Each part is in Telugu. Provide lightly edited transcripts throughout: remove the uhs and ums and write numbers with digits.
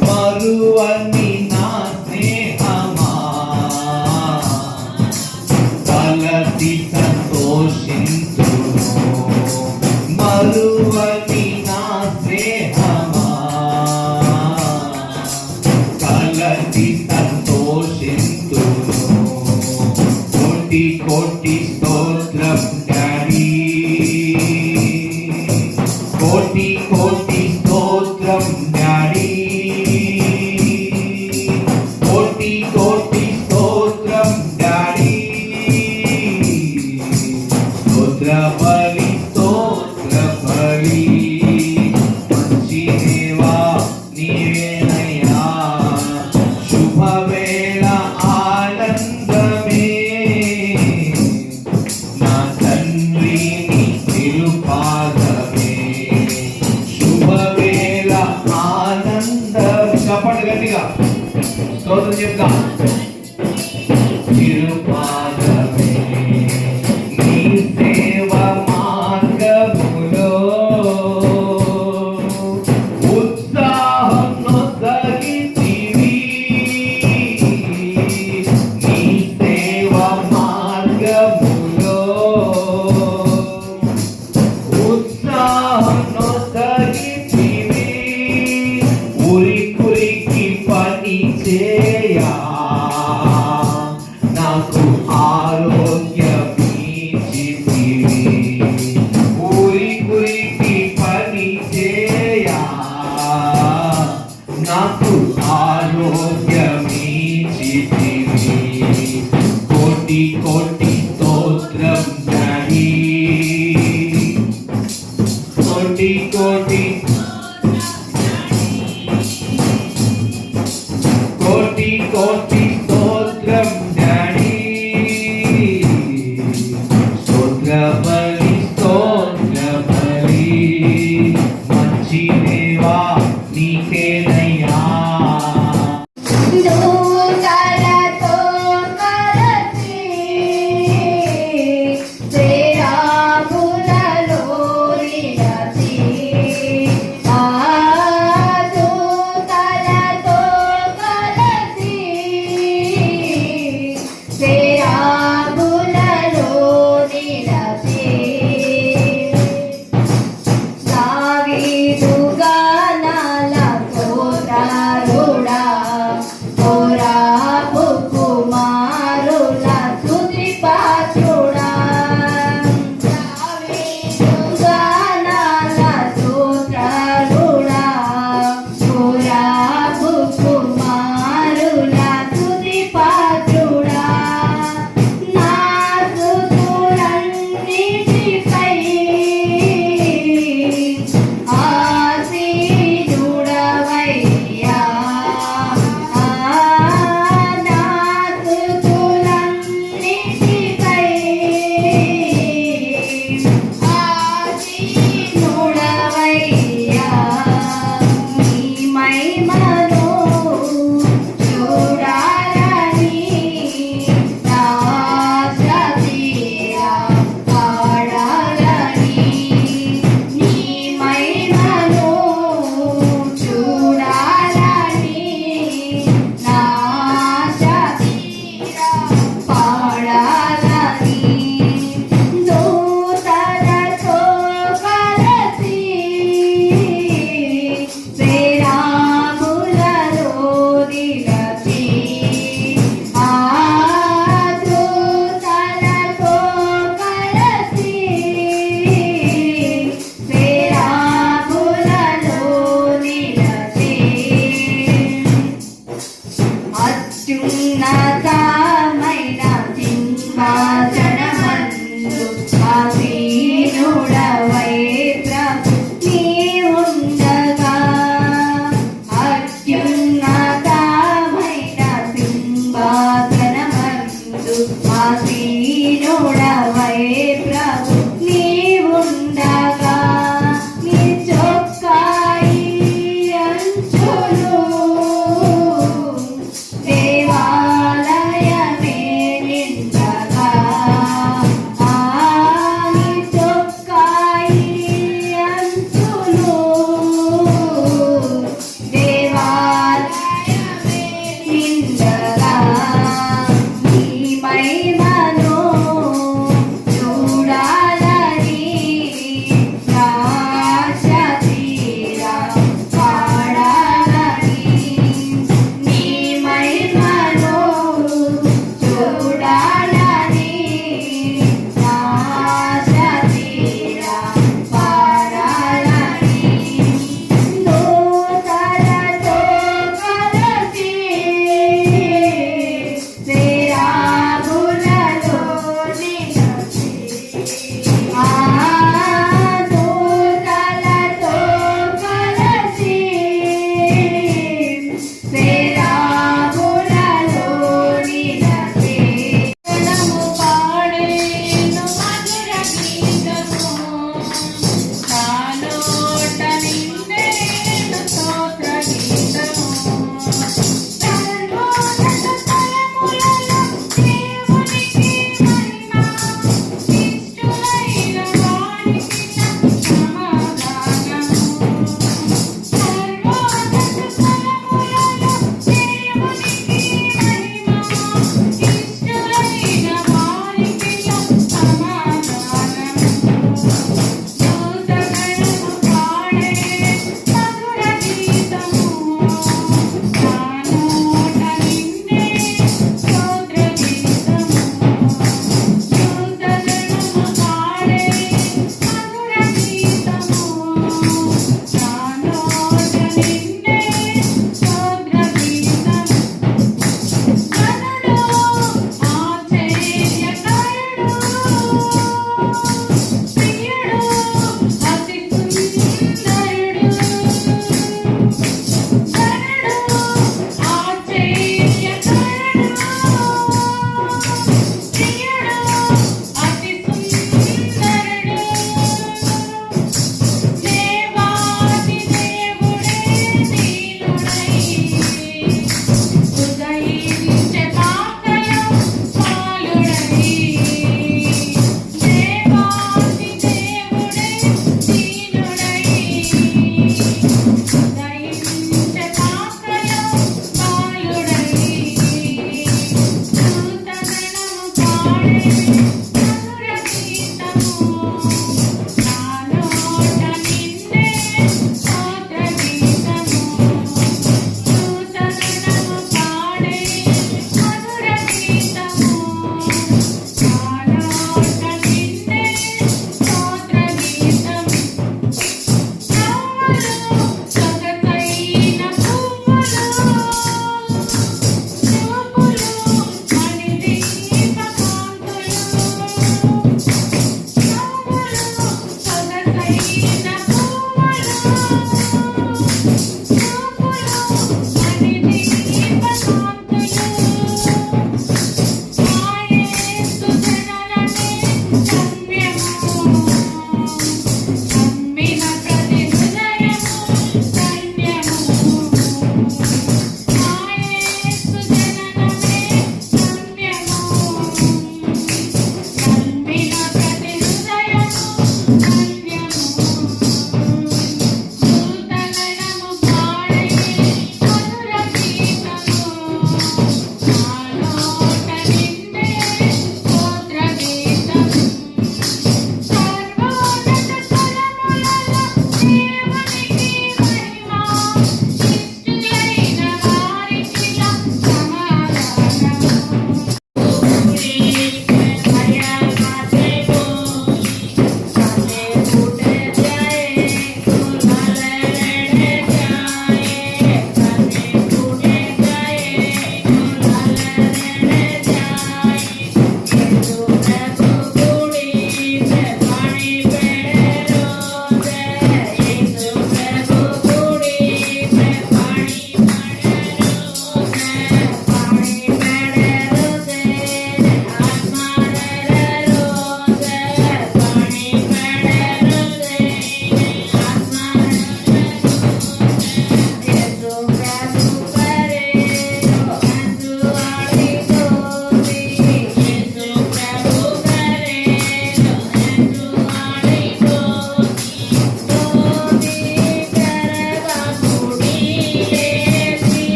మరువని నా స్నేహమా తలసి సంతోషించును మరువని నా స్నేహమా తలసి సంతోషించును కోటి కోటి స్తోత్రం డాడీ కోటి కోటి స్తోత్రం డాడీ కోటి కోటి స్తోత్రం డాడీ స్తోత్ర బలి స్తోత్ర బలి మంచి దేవా నీవేనయ్యా శుభవేళ ఆనందమే నా తండ్రి నీ తిరుపాదమే శుభవేళ ఆనందం చెప్పండి గట్టిగా స్తోత్రం చెప్తా తిరుపాదమే నీ సేవ మార్గములో ఉత్సాహం నొసగితివి నీ సేవ మార్గములో ఉత్సాహం నొసగితివి ఉరికి పని చేయా నాకు ఆరోగ్యమిచ్చితివి ఉరికి పని చేయా నాకు ఆరోగ్యమిచ్చితివి కోటి కోటి స్తోత్రం డాడీ కోటి కోటి కోటి కోటి స్తోత్రం డాడీ స్తోత్ర బలి మంచి దేవా నీకేనయ్యా దూతలతో కలిసి శ్రీరాములలో నిలచి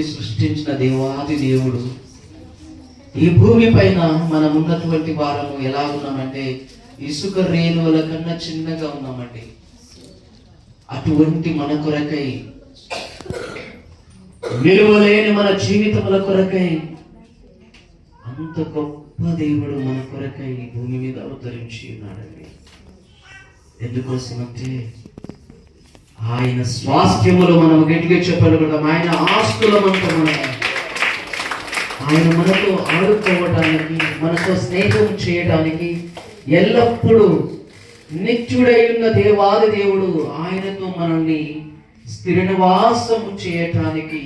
సృష్టించిన దేవాది దేవుడు ఈ భూమి పైన మనం ఉన్నటువంటి వారము ఎలా ఉన్నామంటే ఇసుక రేణువుల కన్నా చిన్నగా ఉన్నామండి. అటువంటి మన కొరకై విలువలేని మన జీవితముల కొరకై అంత గొప్ప దేవుడు మన కొరకై భూమి మీద అవతరించి ఉన్నాడండి. ఎందుకోసమంటే ఆయన స్వాస్థ్యములు మనం గట్టిగా చెప్పగలుగుతాం. ఆయన ఆస్తులమంతా ఆయన మనతో ఆడుకోవడానికి, మనతో స్నేహం చేయడానికి, ఎల్లప్పుడూ నిత్యుడై ఉన్న దేవాది దేవుడు ఆయనతో మనల్ని స్థిర నివాసము చేయటానికి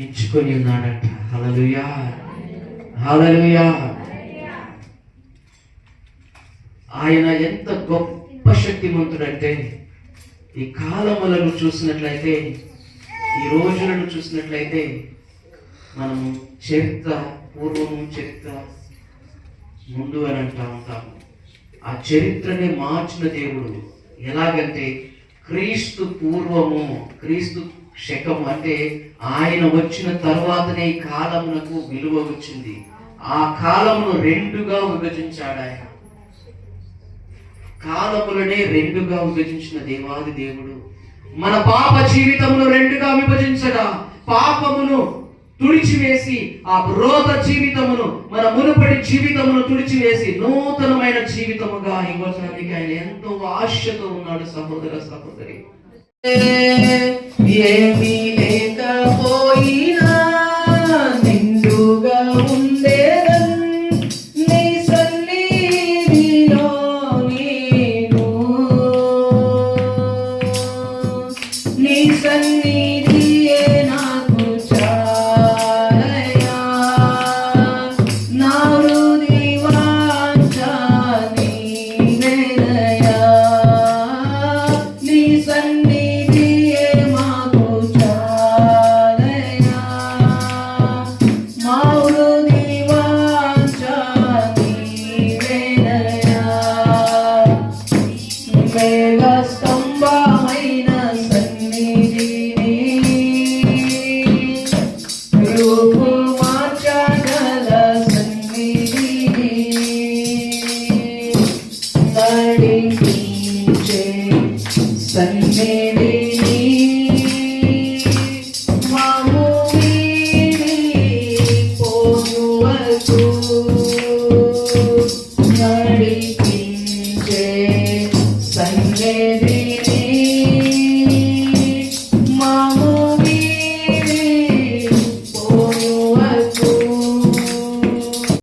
ఎంచుకొని ఉన్నాడట. హల్లెలూయా, హల్లెలూయా. ఆయన ఎంత గొప్ప శక్తిమంతుడంటే ఈ కాలములను చూసినట్లయితే, ఈ రోజులను చూసినట్లయితే మనము చరిత్ర, పూర్వము చరిత్ర ముందు అని అంటా ఉంటాము. ఆ చరిత్రని మార్చిన దేవుడు. ఎలాగంటే క్రీస్తు పూర్వము, క్రీస్తు శకము అంటే ఆయన వచ్చిన తర్వాతనే ఈ కాలమునకు విలువ వచ్చింది. ఆ కాలమును రెండుగా విభజించాడు ఆయన. కాలములనే రెండుగా విభజించిన దేవాది దేవుడు మన పాప జీవితమును రెండుగా విభజించగా, పాపమును తుడిచివేసి ఆ రోత జీవితమును, మన మునుపటి జీవితమును తుడిచివేసి నూతనమైన జీవితముగా ఇవ్వడానికి ఆయన ఎంతో ఆశతో ఉన్నాడు. సహోదర సహోదరి, ఏమీ లేకపోయినా నిండుగా ఉండేదన్ నీ సన్నిధిలో నేను, నీ సన్నిధియే నాకు చాలయా, నా హృది వాంఛ నీవేనయా, నీ సన్నిధియే మాకు చాలయా, మా హృది వాంఛ నీవేనయా. మేఘ స్తంభమైన సన్నిధిని రూపు మార్చగల సన్నిధిని నడిపించే సన్నిధిని మమ్ము వీడి పోయువకు నడిపించే